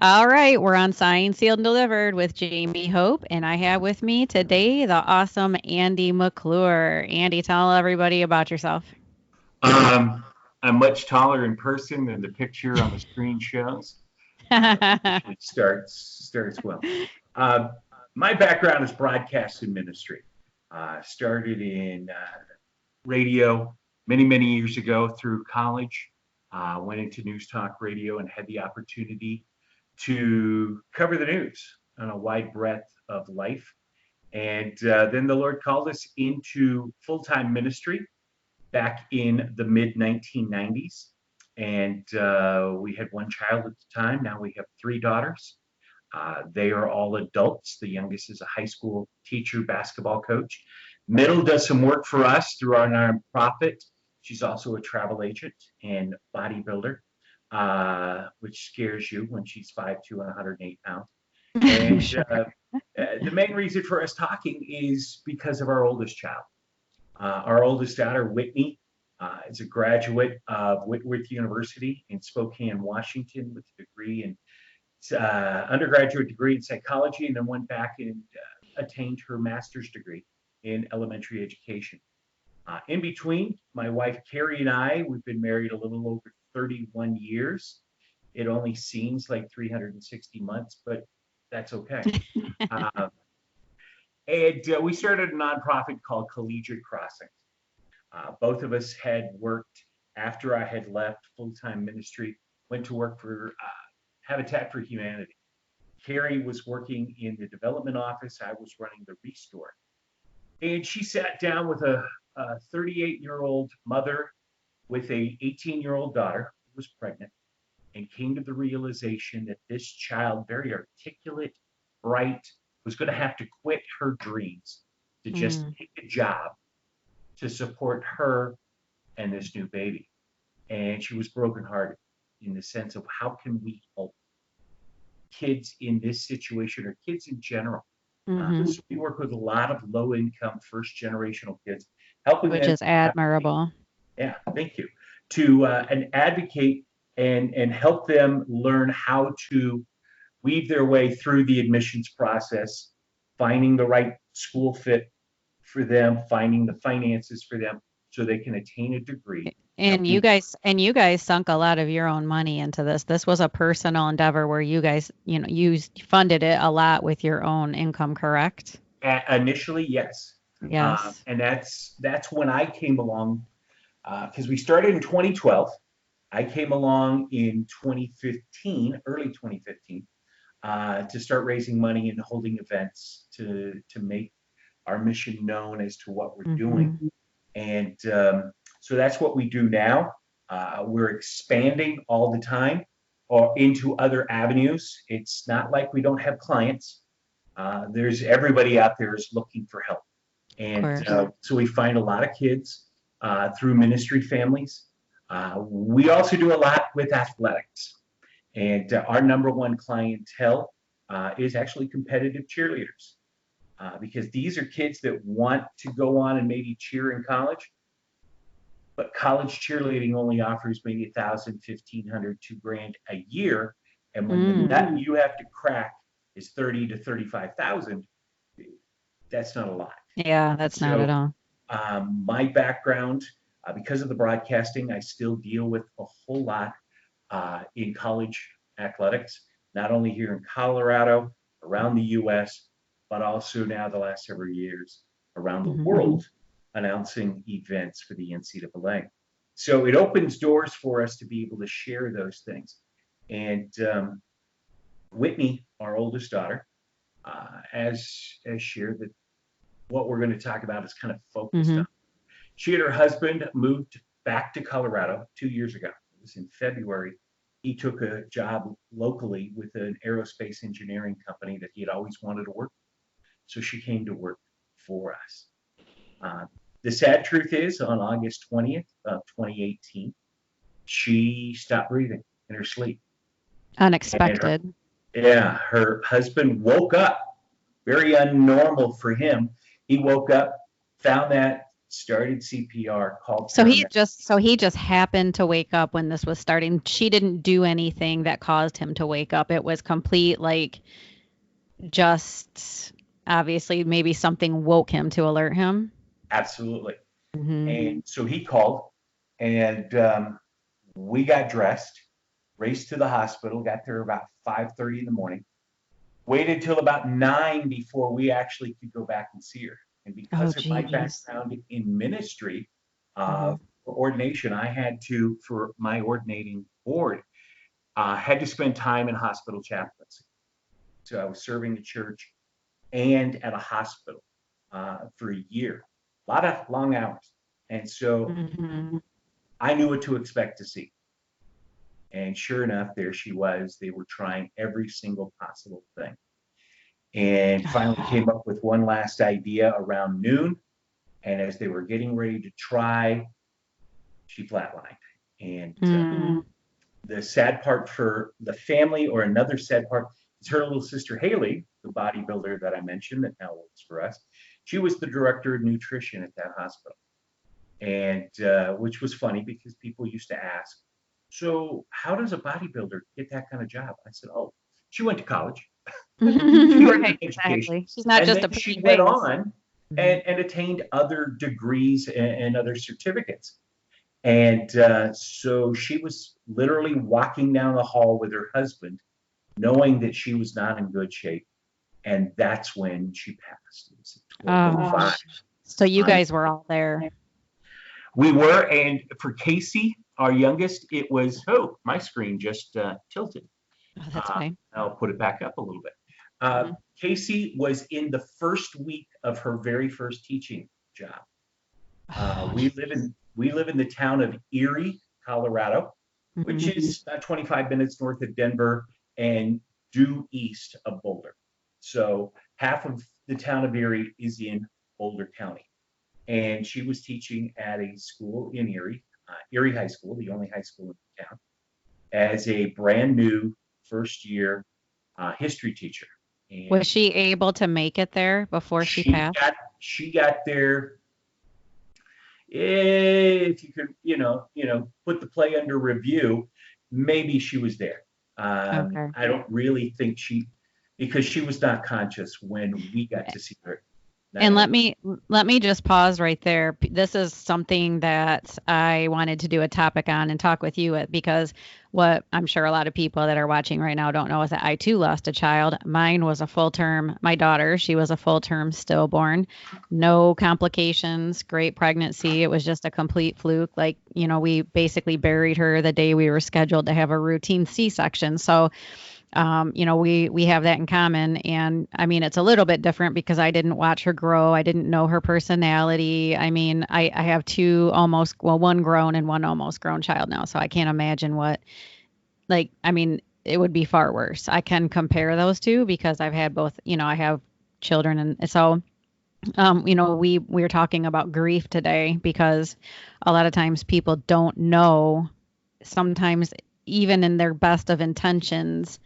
All right, we're on Signed, Sealed, and Delivered with Jamie Hope, and I have with me today the awesome Andy McClure. Andy, tell everybody about yourself. Um, I'm much taller in person than the picture on the screen shows. Usually starts well. Uh, my background is broadcast and ministry. Started in radio many years ago through college. Went into news talk radio and had the opportunity to cover the news on a wide breadth of life. And then the Lord called us into full time ministry back in the mid 1990s. And we had one child at the time. Now we have three daughters. They are all adults. The youngest is a high school teacher, basketball coach. Middle does some work for us through our nonprofit. She's also a travel agent and bodybuilder, which scares you when she's 5'2" and 108 pounds. And Sure. the main reason for us talking is because of our oldest child. Our oldest daughter, Whitney, is a graduate of Whitworth University in Spokane, Washington, with a degree in undergraduate degree in psychology, and then went back and attained her master's degree in elementary education. In between, my wife Carrie and I, we've been married a little over 31 years. It only seems like 360 months, but that's okay. Uh, and we started a nonprofit called Collegiate Crossing. Both of us had worked after I had left full time ministry, went to work for Habitat for Humanity. Carrie was working in the development office. I was running the restore. And she sat down with a 38-year-old mother with a 18-year-old daughter who was pregnant and came to the realization that this child, very articulate, bright, was going to have to quit her dreams to just Mm, take a job to support her and this new baby. And she was brokenhearted in the sense of how can we help kids in this situation or kids in general. hmm. So we work with a lot of low income first generational kids, helping Which them is admirable. yeah, thank you, to and advocate and help them learn how to weave their way through the admissions process, finding the right school fit for them, finding the finances for them so they can attain a degree that we And you guys sunk a lot of your own money into this. This was a personal endeavor where you guys, used funded it a lot with your own income, correct? initially, yes. Yes. And that's when I came along because we started in 2012. I came along in 2015, early 2015, to start raising money and holding events to make our mission known as to what we're doing. Mhm. And so that's what we do now. We're expanding all the time or into other avenues. It's not like we don't have clients. There's everybody out there is looking for help. Of And course. so we find a lot of kids through ministry families. We also do a lot with athletics. And our number one clientele is actually competitive cheerleaders because these are kids that want to go on and maybe cheer in college, but college cheerleading only offers maybe 1,000, 1,500, 2 grand a year. And when the Mm. nut you have to crack is 30 to 35,000, that's not a lot. Yeah, that's not at So all. my background, because of the broadcasting, I still deal with a whole lot in college athletics, not only here in Colorado, around the US, but also now the last several years around the Mhm. world, announcing events for the NCAA. So it opens doors for us to be able to share those things. And Whitney, our oldest daughter, as shared that what we're going to talk about is kind of focused on. Mhm. She and her husband moved back to Colorado 2 years ago. It was in February. He took a job locally with an aerospace engineering company that he had always wanted to work. So she came to work for us. Uh, the sad truth is, on August 20th of 2018, she stopped breathing in her sleep. And her, Unexpected. yeah, her husband woke up, very unnormal for him. He woke up, found that started CPR, called So paramedics. he just happened to wake up when this was starting. She didn't do anything that caused him to wake up. It was complete, like, just obviously maybe something woke him to alert him. Absolutely. Hmm. And so he called, and we got dressed, raced to the hospital, got there about 5:30 in the morning, waited till about 9 before we actually could go back and see her. And Oh, because of my geez. background in ministry, Hmm. for ordination, I had to, for my ordinating board, had to spend time in hospital chaplaincy. So I was serving the church and at a hospital for a year, a lot of long hours. And so Hmm. I knew what to expect to see. And sure enough, there she was. They were trying every single possible thing. And finally came up with one last idea around noon. And as they were getting ready to try, she flatlined. And Mm. the sad part for the family, or another sad part, is her little sister Haley, the bodybuilder that I mentioned that now works for us. She was the director of nutrition at that hospital, and which was funny because people used to ask, "So how does a bodybuilder get that kind of job?" I said, "Oh, she went to college. She got an Right, education, exactly. She's not and just a then pretty she went face. on Hmm. and attained other degrees and other certificates." And so she was literally walking down the hall with her husband, knowing that she was not in good shape. And that's when she passed. It was at Oh, 12:05. so you On, guys were all there. we were, and for Casey, our youngest, it was, oh, my screen just tilted. Oh, that's fine. I'll put it back up a little bit. Uh, Hmm. Casey was in the first week of her very first teaching job. Oh, We live in the town of Erie, Colorado, which hmm. is 25 minutes north of Denver and due east of Boulder. So half of the town of Erie is in Boulder County. And she was teaching at a school in Erie, Erie High School, the only high school in the town, as a brand new first year history teacher. And Was she able to make it there before she passed? she got there, if you could, put the play under review, maybe she was there. Okay. I don't really think because she was not conscious when we got to see her. And 9 let me just pause right there. This is something that I wanted to do a topic on and talk with you with, because what I'm sure a lot of people that are watching right now don't know is that I too lost a child. Mine was a full term, my daughter, she was a full term stillborn, no complications, great pregnancy. It was just a complete fluke. Like, we basically buried her the day we were scheduled to have a routine C-section. So we have that in common. And I mean, it's a little bit different because I didn't watch her grow. I didn't know her personality. I mean, I have two almost, well, one grown and one almost grown child now. So I can't imagine what, like, I mean, it would be far worse. I can compare those two because I've had both, I have children. And so, we were talking about grief today because a lot of times people don't know, sometimes even in their best of intentions,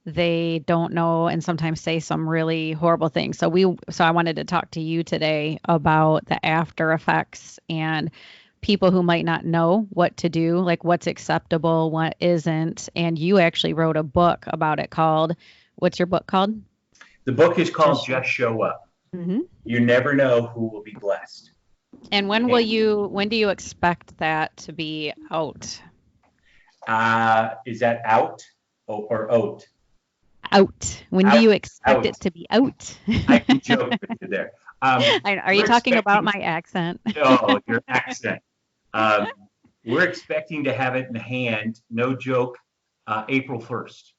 they don't know and sometimes say some really horrible things. So I wanted to talk to you today about the after effects and people who might not know what to do, like what's acceptable, what isn't. And you actually wrote a book about it called, what's your book called? The book is Just called show. Just Show Up. Hmm. You never know who will be blessed. And when do you expect that to be out? Is that out, or oat? Out. When do Out, you expect out. it to be out? I can joke with you there. Are you We're talking about expecting, my accent? oh, your accent. Um, we're expecting to have it in hand, no joke, April 1st.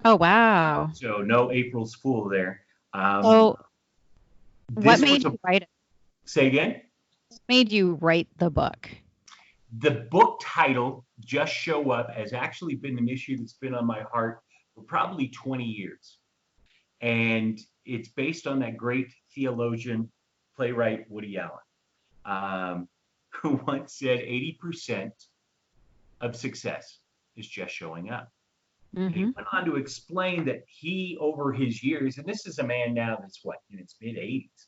Oh, wow. So no April's Fool there. Um, So, what this was made a, you write it? say again? What made you write the book? The book title, Just Show Up, has actually been an issue that's been on my heart for probably 20 years. And it's based on that great theologian, playwright Woody Allen, who once said 80% of success is just showing up. And he Hmm. went on to explain that he, over his years, and this is a man now that's what, in his mid 80s,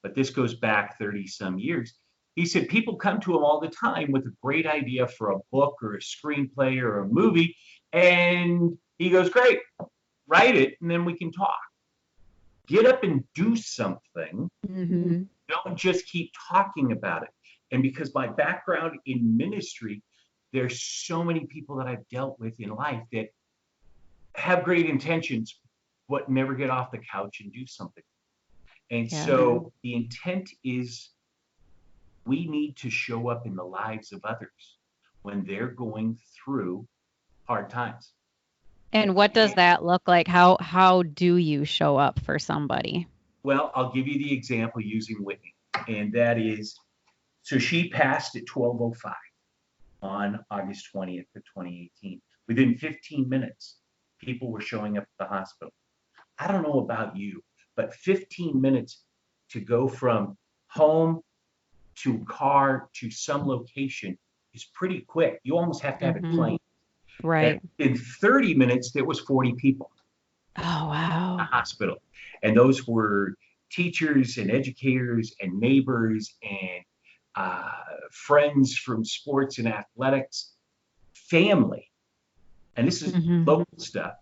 but this goes back 30 some years, He said people come to him all the time with a great idea for a book or a screenplay or a movie. And he goes, great, write it, and then we can talk. Get up and do something. Mm-hmm. Don't just keep talking about it. And because my background in ministry, there's so many people that I've dealt with in life that have great intentions, but never get off the couch and do something. And Yeah. so the intent is we need to show up in the lives of others when they're going through hard times. And what does that look like? How do you show up for somebody? Well, I'll give you the example using Whitney, and that is, so she passed at 12:05 on August 20th of 2018. Within 15 minutes, people were showing up at the hospital. I don't know about you, but 15 minutes to go from home to car to some location is pretty quick. You almost have to have it Mm-hmm. planned. And Right. in 30 minutes, there was 40 people Oh, in the wow. hospital. And those were teachers and educators and neighbors and friends from sports and athletics, family. And this is Mm-hmm. local stuff.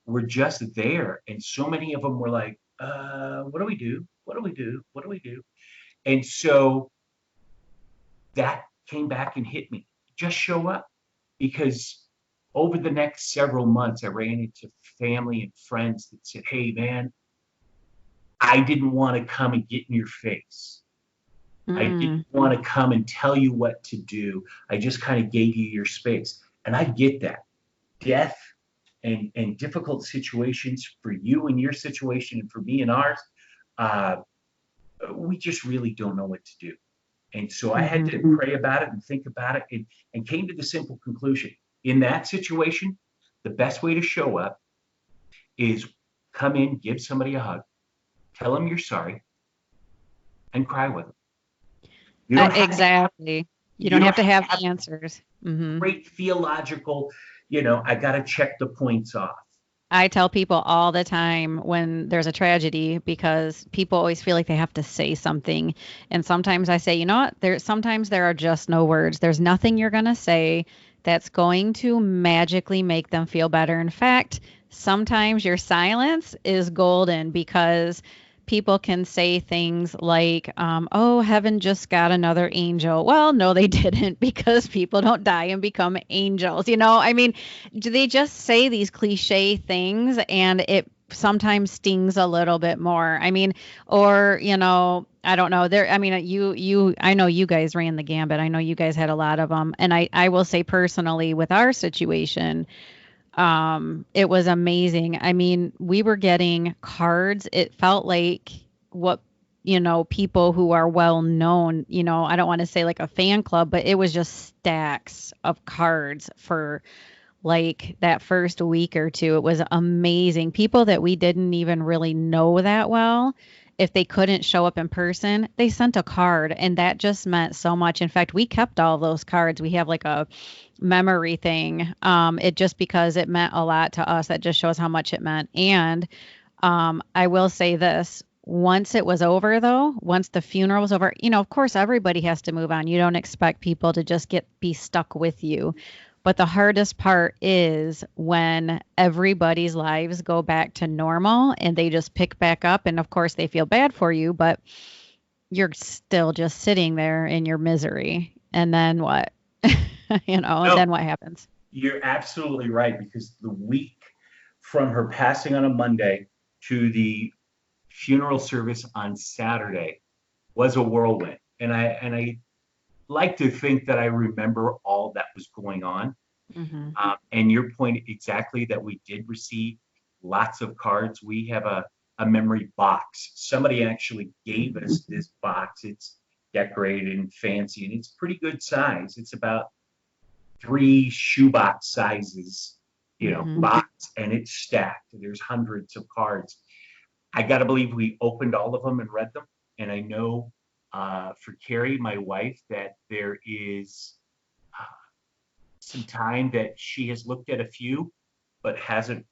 Were just there. And so many of them were like, what do we do? What do we do? What do we do? And so that came back and hit me. Just show up. Because over the next several months, I ran into family and friends that said, hey, man, I didn't want to come and get in your face. I didn't Mm. want to come and tell you what to do. I just kind of gave you your space. And I get that. Death and difficult situations for you and your situation and for me and ours, uh, we just really don't know what to do. And so I had Mm-hmm. to pray about it and think about it and came to the simple conclusion. In that situation, the best way to show up is come in, give somebody a hug, tell them you're sorry, and cry with them. You don't have to have, Exactly. You you don't don't have to have to have have the answers. Mm-hmm. great theological, I got to check the points off. I tell people all the time when there's a tragedy because people always feel like they have to say something. And sometimes I say, you know what? Sometimes there are just no words. There's nothing you're going to say that's going to magically make them feel better. In fact, sometimes your silence is golden because people can say things like, oh, heaven just got another angel. Well, no, they didn't because people don't die and become angels. I mean, do they just say these cliche things and it sometimes stings a little bit more? I mean, or, I don't know. I mean, I know you guys ran the gambit. I know you guys had a lot of them. And I will say personally with our situation, it was amazing. I mean, we were getting cards. It felt like what, people who are well known, I don't want to say like a fan club, but it was just stacks of cards for like that first week or two. It was amazing. People that we didn't even really know that well, if they couldn't show up in person, they sent a card and that just meant so much. In fact, we kept all those cards. We have like a memory thing. It just because it meant a lot to us, that just shows how much it meant. And I will say this. Once it was over, though, once the funeral was over, of course, everybody has to move on. You don't expect people to just be stuck with you. But the hardest part is when everybody's lives go back to normal and they just pick back up. And of course, they feel bad for you, but you're still just sitting there in your misery. And then what? And No, then what happens? you're absolutely right because the week from her passing on a Monday to the funeral service on Saturday was a whirlwind. And I like to think that I remember all that was going on. Hmm. And your point exactly that we did receive lots of cards. We have a memory box. Somebody actually gave us this box. It's decorated and fancy, and it's pretty good size. It's about 3 shoebox sizes, Hmm. box, and it's stacked. There's hundreds of cards. I got to believe we opened all of them and read them. And I know for Carrie, my wife, that there is uh, some time that she has looked at a few, but hasn't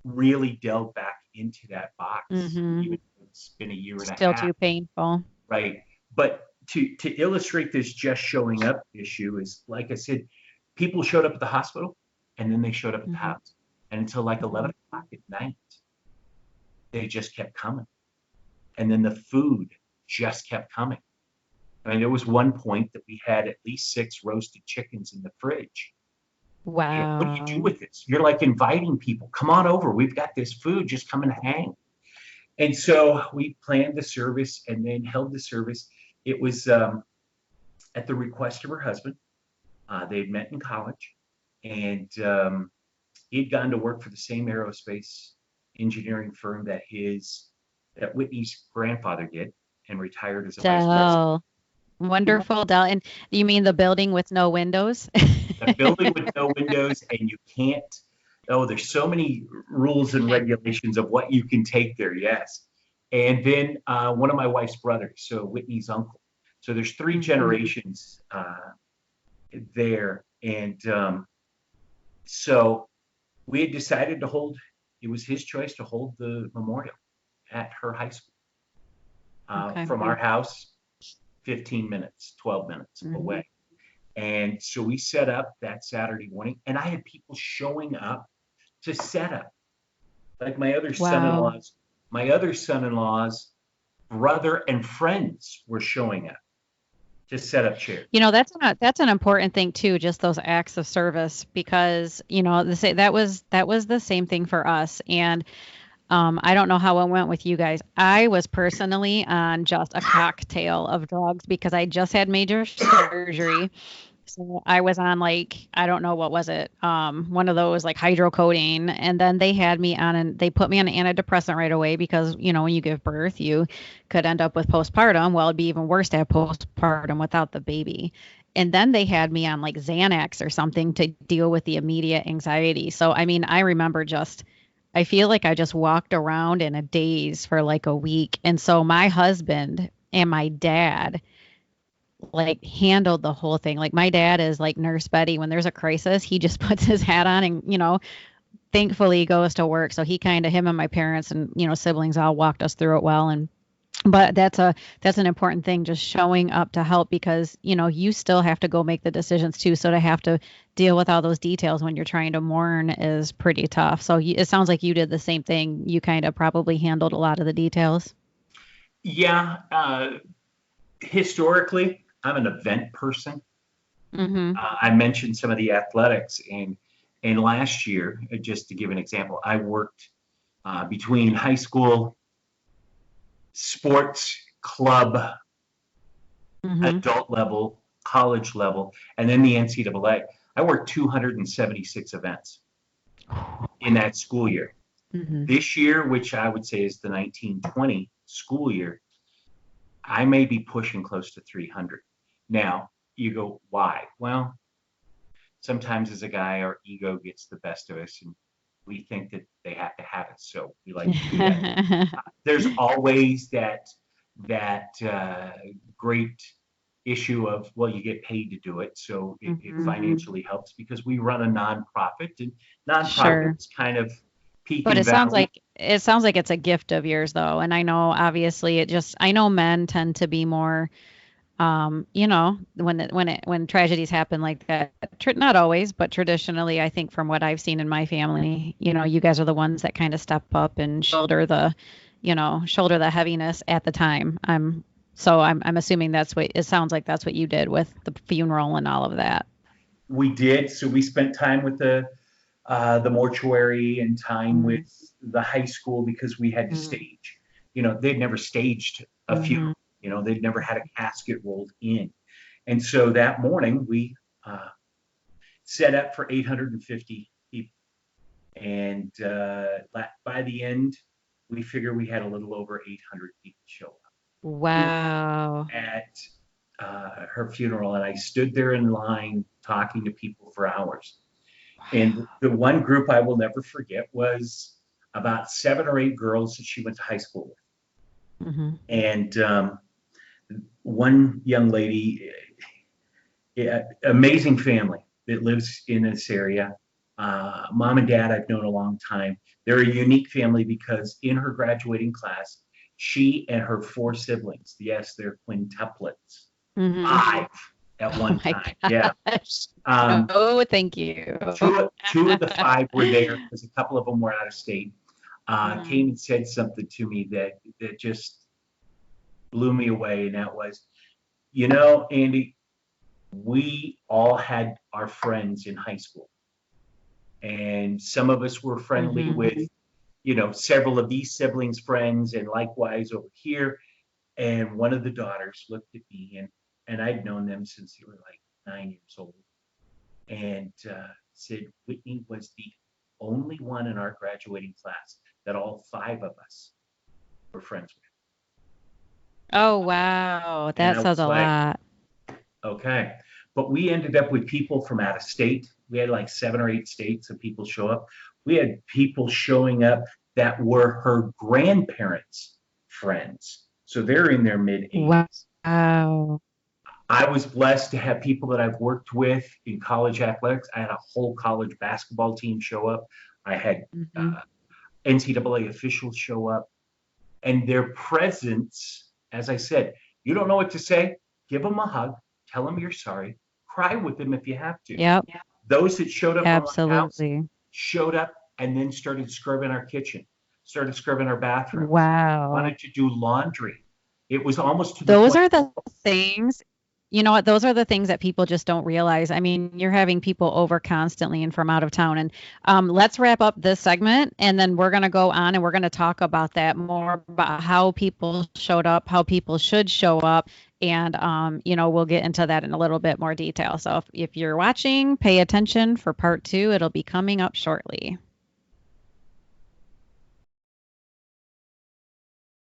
really delved back into that box, Hmm. even though it's been a year and a Still half, too painful. right? But to illustrate this just showing up issue is, like I said, people showed up at the hospital and then they showed up at the Mm-hmm. house. And until like 11 o'clock at night, they just kept coming. And then the food just kept coming. I mean, there was one point that we had at least 6 roasted chickens in the fridge. What do you do Wow. with this? You're like inviting people, come on over. We've got this food, just come and hang. And so we planned the service and then held the service. It was at the request of her husband. They had met in college, and he'd gone to work for the same aerospace engineering firm that Whitney's grandfather did, and retired as a vice president. Dell. Wonderful, Dell. And you mean the building with no windows? A building with no windows, and you can't. Oh, there's so many rules and regulations of what you can take there. Yes, and then one of my wife's brothers, so Whitney's uncle. So there's 3 Mhm. generations there, and so we had decided to hold. It was his choice to hold the memorial at her high school Okay. from our house, 15 minutes, 12 minutes Mhm. away. And so we set up that Saturday morning, and I had people showing up to set up. Like Wow. my other son-in-law's brother and friends were showing up to set up chairs. That's an important thing too, just those acts of service because, that was the same thing for us. And I don't know how it went with you guys. I was personally on just a cocktail of drugs because I just had major surgery. So I was on like, I don't know what was it, one of those like hydrocodone, and then they put me on an antidepressant right away because when you give birth, you could end up with postpartum. Well, it'd be even worse to have postpartum without the baby. And then they had me on like Xanax or something to deal with the immediate anxiety. So I mean, I feel like I just walked around in a daze for like a week. And so my husband and my dad like handled the whole thing. Like my dad is like Nurse Betty. When there's a crisis, he just puts his hat on and, thankfully goes to work. So him and my parents and, siblings all walked us through it well. But that's an important thing, just showing up to help because, you still have to go make the decisions too. So to have to deal with all those details when you're trying to mourn is pretty tough. So it sounds like you did the same thing. You kind of probably handled a lot of the details. Yeah, historically, I'm an event person. Mm-hmm. I mentioned some of the athletics, and last year, just to give an example, I worked between high school sports club, Mm-hmm. adult level, college level, and then the NCAA. I worked 276 events in that school year. Mm-hmm. This year, which I would say is the 1920 school year, I may be pushing close to 300. Now, you go, why? Well, sometimes as a guy, our ego gets the best of us and we think that they have to have it. So we like to do that. There's always that great issue of, well, you get paid to do it. So it Mm-hmm. financially helps because we run a nonprofit, and Sure. nonprofits kind of peak But and valley. it sounds like it's a gift of yours though. And I know obviously I know men tend to be more when tragedies happen like that, not always, but traditionally, I think from what I've seen in my family, you guys are the ones that kind of step up and shoulder the heaviness at the time. I'm assuming it sounds like that's what you did with the funeral and all of that. We did. So we spent time with the mortuary and time with the high school because we had to Mm-hmm. stage. They'd never staged a Mm-hmm. funeral. They'd never had a casket rolled in. And so that morning we uh, set up for 850 people. And by the end, we figure we had a little over 800 people show up Wow. at her funeral. And I stood there in line talking to people for hours. And the one group I will never forget was about 7 or 8 girls that she went to high school with. Mm-hmm. And one young lady, amazing family that lives in this area. Mom and dad I've known a long time. They're a unique family because in her graduating class, she and her 4 siblings, yes, they're quintuplets, Mm-hmm. 5 at Oh one my time. Yeah. gosh. Um, No, thank you. two of the 5 were there because a couple of them were out of state. Mm-hmm. Came and said something to me that just blew me away, and that was, Andy, we all had our friends in high school, and some of us were friendly Mm-hmm. with, several of these siblings' friends, and likewise over here. And one of the daughters looked at me, and I'd known them since they were like 9 years old, and said Whitney was the only one in our graduating class that all 5 of us were friends with. Oh, wow. And That I says was a like, lot. okay. But we ended up with people from out of state. We had like 7 or 8 states of people show up. We had people showing up that were her grandparents' friends. So they're in their mid 80s. Wow. I was blessed to have people that I've worked with in college athletics. I had a whole college basketball team show up. I had Mm-hmm. uh, NCAA officials show up, and their presence, as I said, you don't know what to say, give them a hug, tell them you're sorry, cry with them if you have to. Yep. Those that showed up from my house Absolutely. showed up and then started scrubbing our kitchen, started scrubbing our bathrooms, Wow. wanted to do laundry. It was almost to the Those point. are the things, you know what? Those are the things that people just don't realize. I mean, you're having people over constantly and from out of town. And let's wrap up this segment and then we're going to go on and we're going to talk about that more about how people showed up, how people should show up. And, we'll get into that in a little bit more detail. So if you're watching, pay attention for part 2. It'll be coming up shortly.